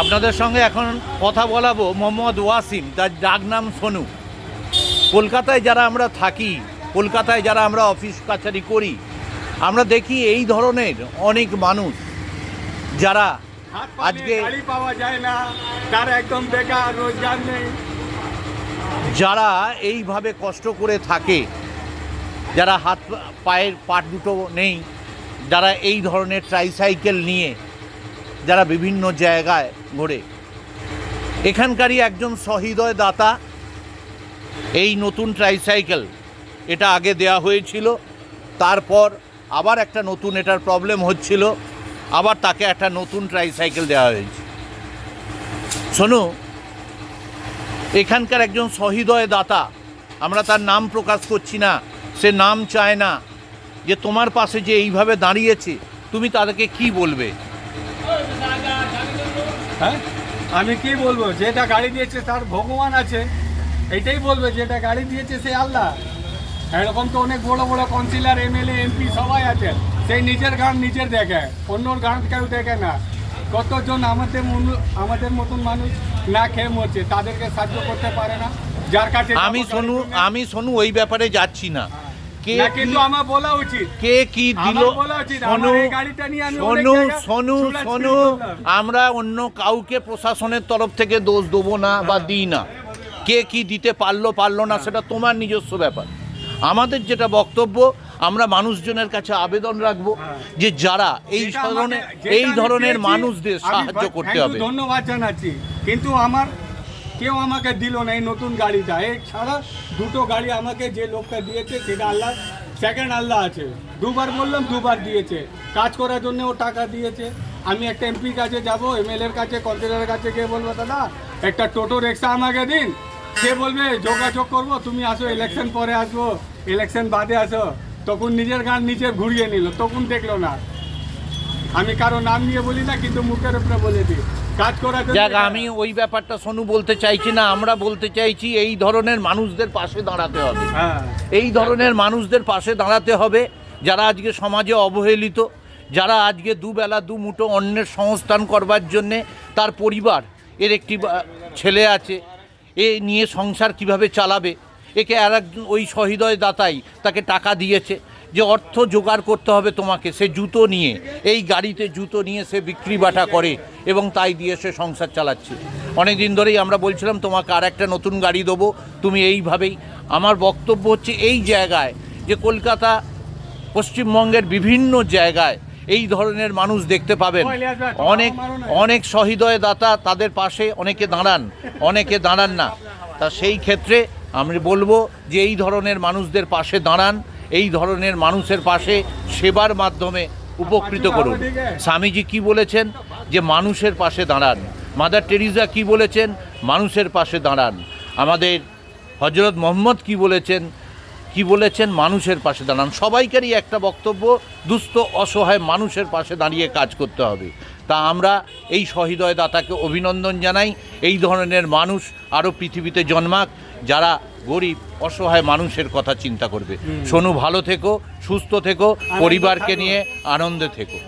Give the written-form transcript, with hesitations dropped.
আপনাদের সঙ্গে এখন কথা বলাবো মোহাম্মদ ওয়াসিম, তার ডাক নাম সোনু। কলকাতায় যারা আমরা থাকি, কলকাতায় যারা আমরা অফিস কাছারি করি, আমরা দেখি এই ধরনের অনেক মানুষ যারা আজকে পাওয়া যায় না, তার একদম বেকার, রোজগার নেই, যারা এইভাবে কষ্ট করে থাকে, যারা হাত পায়ের পাট দুটো নেই, যারা এই ধরনের ট্রাইসাইকেল নিয়ে যারা বিভিন্ন জায়গায় ঘোরে, এখানকারই একজন সহৃদয় দাতা এই নতুন ট্রাইসাইকেল, এটা আগে দেয়া হয়েছিল, তারপর আবার একটা নতুন এটার প্রবলেম হচ্ছিল, আবার তাকে একটা নতুন ট্রাইসাইকেল দেওয়া হয়েছে। শোনো, এখানকার একজন সহৃদয় দাতা, আমরা তার নাম প্রকাশ করছি না, সে নাম চায় না, যে তোমার পাশে যে এইভাবে দাঁড়িয়েছে তুমি তাদেরকে কি বলবে? হ্যাঁ, আমি কি বলবো? যেটা গাড়ি দিয়েছে তার ভগবান আছে, এটাই বলবে। যেটা গাড়ি দিয়েছে সে আল্লাহ। এরকম তো অনেক বড় বড় কাউন্সিলর, এমএলএ, এমপি সবাই আছে, সেই নিজের গান নিজের দেখে, অন্যর গান কেউ দেখে না। কতজন আমাদের মতন মানুষ না খেয়ে মরছে, তাদেরকে সাহায্য করতে পারে না। যার কাছে আমি শোনু ওই ব্যাপারে যাচ্ছি না, কে কিন্তু আমার বলা উচিত, কে কি দিল। শোনু, আমরা অন্য কাউকে প্রশাসনের তরফ থেকে দোষ দেবো না বা দিই না। কে কি দিতে পারলো না সেটা তোমার নিজস্ব ব্যাপার। আমাদের যেটা বক্তব্য, আমরা মানুষজনের কাছে আবেদন রাখবো যে যারা এই ধরনের মানুষদের সাহায্য করতে হবে। ধন্যবাদ জানাচ্ছি, কিন্তু কেউ আমাকে দিল না এই নতুন গাড়িটা। এই ছাড়া দুটো গাড়ি আমাকে যে লোকটা দিয়েছে সেটা আল্লাহ, সেকেন্ড আল্লাহ আছে। দুবার বললাম, দুবার দিয়েছে। কাজ করার জন্য ও টাকা দিয়েছে। আমি একটা এমপির কাছে যাব, এমএলএর কাছে, কাউন্সিলরের কাছে গিয়ে বলবো দাদা একটা টোটো রিক্সা আমাকে দিন, সে বলবে যোগাযোগ করবো, তুমি আসো, ইলেকশন পরে আসবো, ইলেকশন বাদে আসো। তখন নিজের গান নিজে ঘুরিয়ে নিল, তখন দেখলো না। আমি কারো নাম নিয়ে বলি না, কিন্তু মুখের উপরে বলে দিই কাজ করার জন্য। আমি ওই ব্যাপারটা শোনু বলতে চাইছি না, আমরা বলতে চাইছি এই ধরনের মানুষদের পাশে দাঁড়াতে হবে। এই ধরনের মানুষদের পাশে দাঁড়াতে হবে যারা আজকে সমাজে অবহেলিত, যারা আজকে দুবেলা দুমুঠো অন্যের সংস্থান করবার জন্যে তার পরিবার, এর একটি ছেলে আছে, এ নিয়ে সংসার কিভাবে চালাবে, একে আর একজন ওই সহৃদয় দাতাই তাকে টাকা দিয়েছে যে অর্থ জোগাড় করতে হবে তোমাকে। সে জুতো নিয়ে, এই গাড়িতে জুতো নিয়ে সে বিক্রি বাটা করে এবং তাই দিয়ে সে সংসার চালাচ্ছে। অনেক দিন ধরেই আমরা বলছিলাম তোমাকে আর একটা নতুন গাড়ি দেবো, তুমি এইভাবেই। আমার বক্তব্য হচ্ছে এই জায়গায় যে কলকাতা, পশ্চিমবঙ্গের বিভিন্ন জায়গায় এই ধরনের মানুষ দেখতে পাবেন। অনেক সহৃদয় দাতা, তাদের পাশে অনেকে দাঁড়ান না। তা সেই ক্ষেত্রে আমি বলবো যে এই ধরনের মানুষদের পাশে দাঁড়ান, এই ধরনের মানুষের পাশে সেবার মাধ্যমে উপকৃত করুন। স্বামীজি কি বলেছেন? যে মানুষের পাশে দাঁড়ান। মাদার টেরিজা কি বলেছেন? মানুষের পাশে দাঁড়ান। আমাদের হজরত মোহাম্মদ কি বলেছেন? মানুষের পাশে দাঁড়ান। সবাইকারই একটা বক্তব্য, দুস্থ অসহায় মানুষের পাশে দাঁড়িয়ে কাজ করতে হবে। তা আমরা এই সহৃদয় দাতাকে অভিনন্দন জানাই। এই ধরনের মানুষ আরও পৃথিবীতে জন্মাক, যারা গরিব অসহায় মানুষের কথা চিন্তা করবে। সোনু, ভালো থেকো, সুস্থ থেকো, পরিবারকে নিয়ে আনন্দে থেকো।